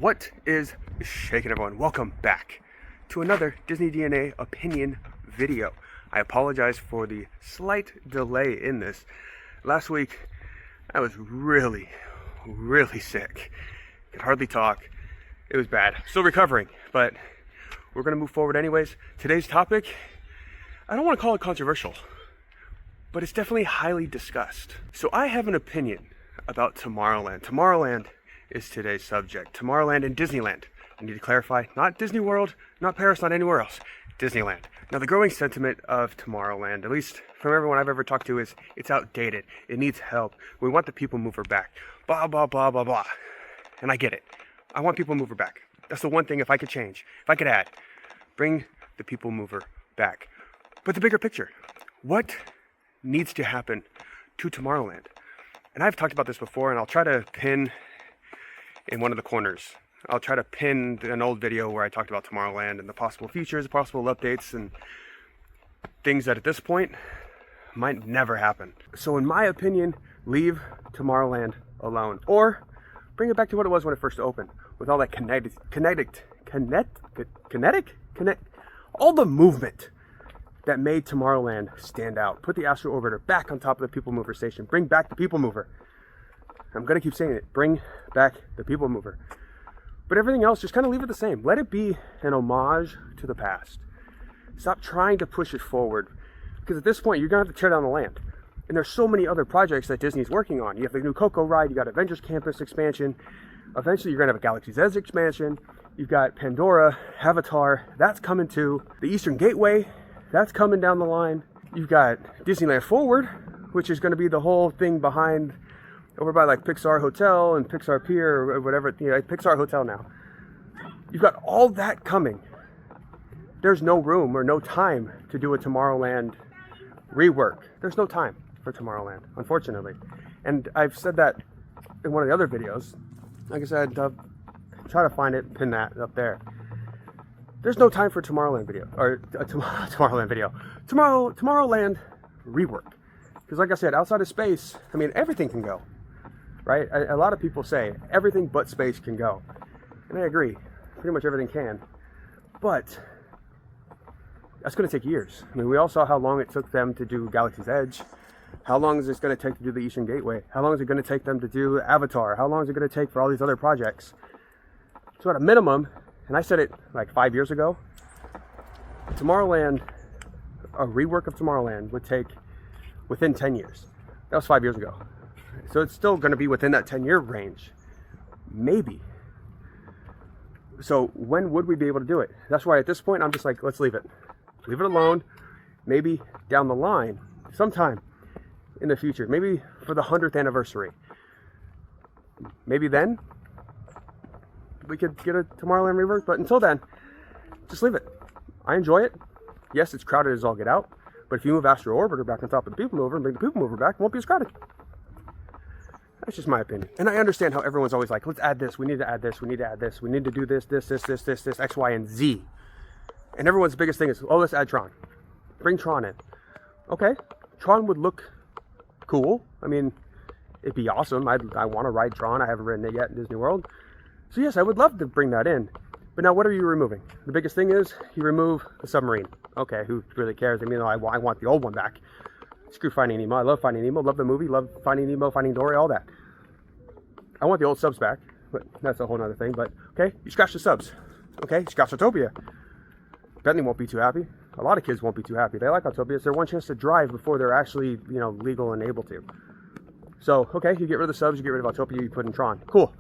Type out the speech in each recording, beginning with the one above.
What is shaking, everyone? Welcome back to another DisneyDNA opinion video. I apologize for the slight delay in this. Last week, I was really sick. Could hardly talk. It was bad. Still recovering, but we're going to move forward anyways. Today's topic, I don't want to call it controversial, but it's definitely highly discussed. So I have an opinion about Tomorrowland. Tomorrowland is today's subject. Tomorrowland and Disneyland. I need to clarify, not Disney World, not Paris, not anywhere else. Disneyland. Now, the growing sentiment of Tomorrowland, at least from everyone I've ever talked to, is it's outdated. It needs help. We want the people mover back. Blah, blah, blah, blah, blah. And I get it. I want people mover back. That's the one thing, if I could change, if I could add, bring the people mover back. But the bigger picture, what needs to happen to Tomorrowland? And I've talked about this before, and I'll try to pin in one of the corners. I'll try to pin an old video where I talked about Tomorrowland and the possible features, possible updates, and things that at this point might never happen. So in my opinion, leave Tomorrowland alone, or bring it back to what it was when it first opened, with all that all the movement that made Tomorrowland stand out. Put the Astro Orbiter back on top of the People Mover station. Bring back the People Mover. I'm going to keep saying it. Bring back the People Mover. But everything else, just kind of leave it the same. Let it be an homage to the past. Stop trying to push it forward. Because at this point, you're going to have to tear down the land. And there's so many other projects that Disney's working on. You have the new Coco ride. You got Avengers Campus expansion. Eventually, you're going to have a Galaxy's Edge expansion. You've got Pandora, Avatar. That's coming too. The Eastern Gateway. That's coming down the line. You've got Disneyland Forward, which is going to be the whole thing behind over by like Pixar Hotel and Pixar Pier or whatever, Pixar Hotel now. You've got all that coming. There's no room or no time to do a Tomorrowland rework. There's no time for Tomorrowland, unfortunately. And I've said that in one of the other videos. Like I said, try to find it, pin that up there. There's no time for Tomorrowland video, or Tomorrowland video. Tomorrowland rework. Because like I said, outside of space, I mean, everything can go. Right? A lot of people say everything but space can go. And I agree. Pretty much everything can. But that's going to take years. I mean, we all saw how long it took them to do Galaxy's Edge. How long is it going to take to do the Eastern Gateway? How long is it going to take them to do Avatar? How long is it going to take for all these other projects? So at a minimum, and I said it like 5 years ago, Tomorrowland, a rework of Tomorrowland would take within 10 years. That was 5 years ago. So it's still going to be within that 10-year range. Maybe. So when would we be able to do it? That's why at this point, I'm just like, let's leave it. Leave it alone. Maybe down the line, sometime in the future. Maybe for the 100th anniversary. Maybe then we could get a Tomorrowland rework. But until then, just leave it. I enjoy it. Yes, it's crowded as all get out. But if you move Astro Orbiter back on top of the People Mover and bring the People Mover back, it won't be as crowded. That's just my opinion. And I understand how everyone's always like, let's add this, we need to add this, we need to add this, we need to do this, X, Y, and Z. And everyone's biggest thing is, oh, let's add Tron. Bring Tron in. Okay, Tron would look cool. I mean, it'd be awesome. I want to ride Tron. I haven't ridden it yet in Disney World. So yes, I would love to bring that in. But now what are you removing? The biggest thing is you remove the submarine. Okay, who really cares? I mean, I want the old one back. Screw Finding Nemo. I love Finding Nemo. Love the movie. Love Finding Nemo, Finding Dory, all that. I want the old subs back, but that's a whole other thing. But okay, you scratch the subs. Okay, scratch Autopia. Bentley won't be too happy. A lot of kids won't be too happy. They like Autopia. It's their one chance to drive before they're actually, legal and able to. So, okay, you get rid of the subs, you get rid of Autopia, you put in Tron. Cool.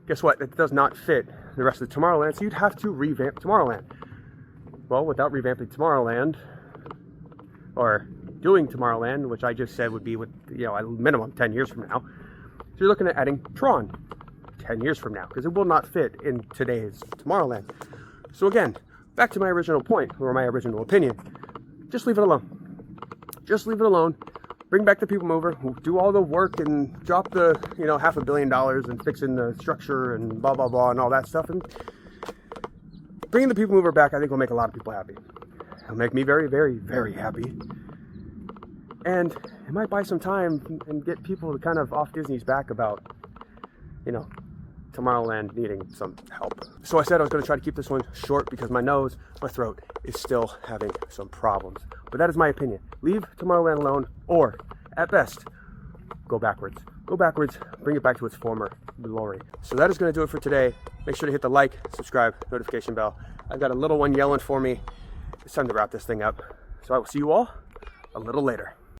Guess what? It does not fit the rest of Tomorrowland, so you'd have to revamp Tomorrowland. Well, without revamping Tomorrowland, or doing Tomorrowland, which I just said would be with, a minimum 10 years from now. So you're looking at adding Tron 10 years from now, because it will not fit in today's Tomorrowland. So again, back to my original point, or my original opinion, just leave it alone. Just leave it alone. Bring back the People Mover, do all the work and drop the, $500 million and fixing the structure and blah, blah, blah, and all that stuff. And bringing the People Mover back, I think will make a lot of people happy. It'll make me very, very, very happy. And it might buy some time and get people kind of off Disney's back about, Tomorrowland needing some help. So I said I was going to try to keep this one short because my nose, my throat is still having some problems. But that is my opinion. Leave Tomorrowland alone, or at best, go backwards. Go backwards, bring it back to its former glory. So that is going to do it for today. Make sure to hit the like, subscribe, notification bell. I've got a little one yelling for me. It's time to wrap this thing up. So I will see you all a little later.